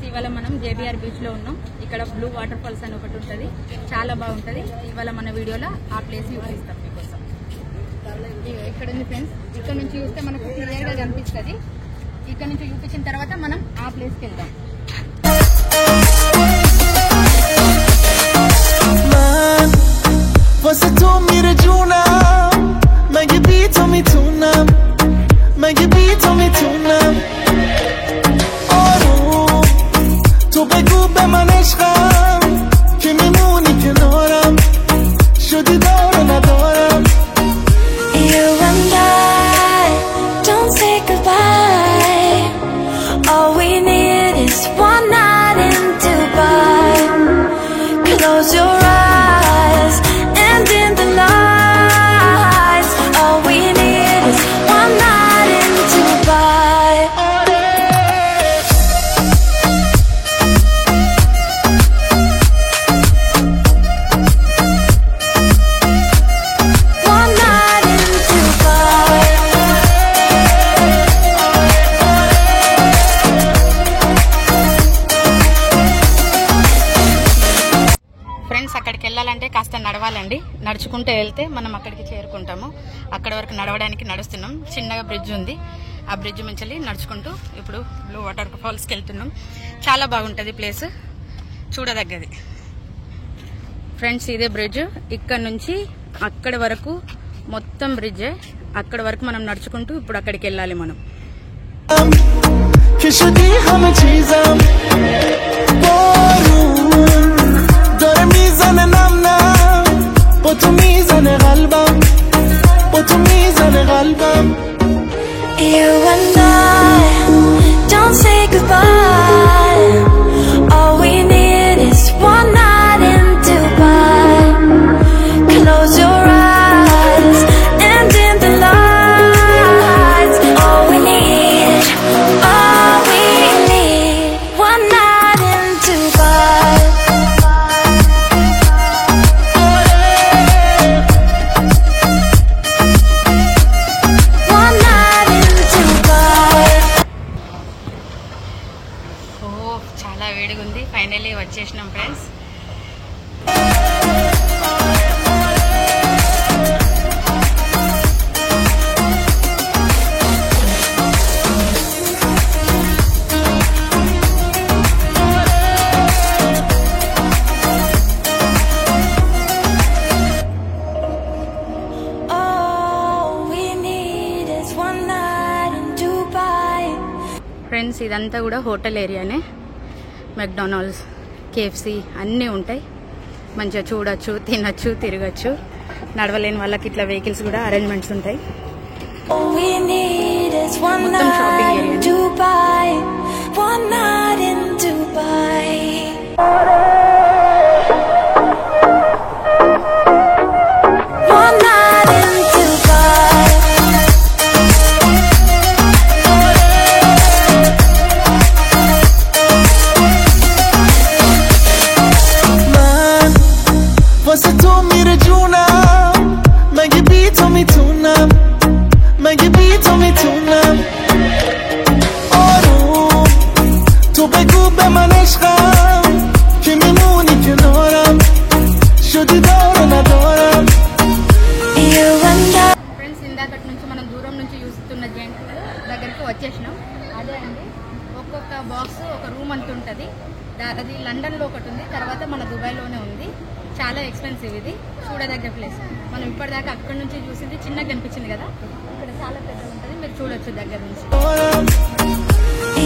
Friends ఇవాళ మనం JBR beach లో ఉన్నాం. ఇక్కడ బ్లూ వాటర్ ఫాల్స్ అని ఒకటి ఉంటుంది, చాలా బాగుంటది. ఇవాళ మన వీడియోలో ఆ ప్లేస్ చూపిస్తాం మీకోసం. ఇక్కడ ఉంది ఫ్రెండ్స్, ఇక్కడ నుంచి చూస్తే మనకు క్లియర్ గా కనిపిస్తుంది. ఇక్కడ నుంచి చూపించిన తర్వాత మనం ఆ ప్లేస్ కి వెళ్దాం. واسه تو میره جونم مگه بی تو میتونم مگه بی تو میتونم آروم تو بگو به من عشقم که میمونی کنارم شدی دار و ندارم You and I don't say goodbye. All we need is one night in Dubai. Close your eyes and in the lights. All we need is one night in Dubai. One night in Dubai. Friends అక్కడికి వెళ్ళాలంటే కాస్త నడవాలండి. నడుచుకుంటూ వెళ్తే మనం అక్కడికి చేరుకుంటాము. అక్కడ వరకు నడవడానికి నడుస్తున్నాం. చిన్నగా బ్రిడ్జ్ ఉంది, ఆ బ్రిడ్జ్ నుంచి నడుచుకుంటూ ఇప్పుడు బ్లూ వాటర్ ఫాల్స్కి వెళ్తున్నాం. చాలా బాగుంటుంది ప్లేస్, చూడదగ్గది. ఫ్రెండ్స్ ఇదే బ్రిడ్జ్, ఇక్కడ నుంచి అక్కడి వరకు మొత్తం బ్రిడ్జే. అక్కడ వరకు మనం నడుచుకుంటూ ఇప్పుడు అక్కడికి వెళ్ళాలి మనం. که شدی همه چیزم بارون داره میزنه نم نم با تو میزنه قلبم با تو میزنه قلبم You and I don't say goodbye. All we need is one night in Dubai. Close your eyes and in the lights. All we need, one night in Dubai. One night in Dubai. ఓ చాలా వేడిగా ఉంది. Finally వచ్చేసినాం friends. All we need is one night in Dubai. Friends ఇదంతా కూడా hotel ఏరియానే. McDonald's, KFC అన్నీ ఉంటాయి. మంచిగా చూడొచ్చు, తినచ్చు, తిరగచ్చు. నడవలేని వాళ్ళకి ఇట్లా వెహికల్స్ కూడా అరేంజ్మెంట్స్ ఉంటాయి. All we need is one మొత్తం shopping night in area. Dubai. One night in Dubai. One night in Dubai. من واسه تو میره جونم مگه بی تو میتونم مگه بی تو میتونم آروم تو بگو به من عشقم که میمونی کنارم شدی دار و ندارم You and I. Friends ఇందాకటి నుంచి మనం దూరం నుంచి చూస్తున్న జెంట్ దగ్గరికి వచ్చేసినాం. అదే అండి, ఒక్కొక్క బాక్స్ ఒక రూమ్ అంత ఉంటుంది. అది లండన్లో ఒకటి ఉంది, తర్వాత మన దుబాయ్లోనే ఉంది. చాలా ఎక్స్పెన్సివ్ ఇది, చూడదగ్గ ప్లేస్. మనం ఇప్పటిదాకా అక్కడి నుంచి చూసింది చిన్నగా కనిపించింది కదా, ఇక్కడ చాలా పెద్దగా ఉంటుంది. మీరు చూడొచ్చు దగ్గర నుంచి.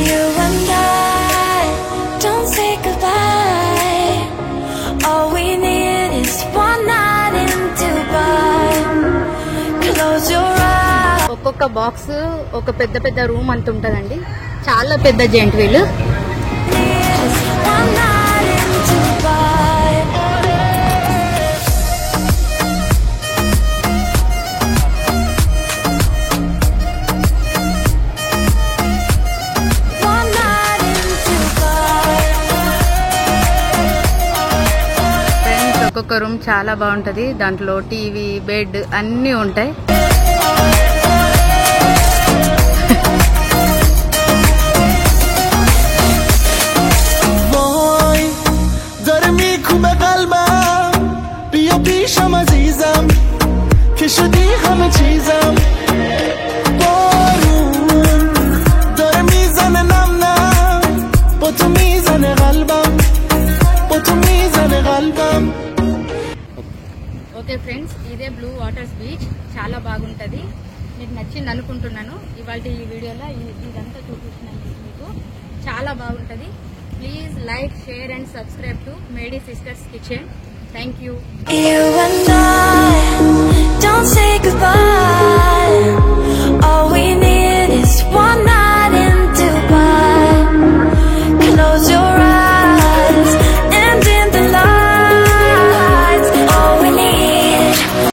You and I don't say goodbye. All we need is one night in Dubai. Close your eyes. ఒక్కొక్క బాక్స్ ఒక పెద్ద పెద్ద రూమ్ అంత ఉంటుందండి. చాలా పెద్ద giant wheel. One night in Dubai. One night in Dubai. Friends ఒక్కొక్క రూమ్ చాలా బాగుంటది. దాంట్లో టీవీ, బెడ్ అన్నీ ఉంటాయి. ఓకే ఫ్రెండ్స్, ఇదే బ్లూ వాటర్స్ బీచ్. చాలా బాగుంటుంది. మీకు నచ్చింది అనుకుంటున్నాను. ఇవాళ ఈ వీడియోలో ఇదంతా చూపిస్తున్నాను మీకు. చాలా బాగుంటుంది. Please like, share and subscribe to మేడీ sisters kitchen. Thank you. You and I don't say goodbye.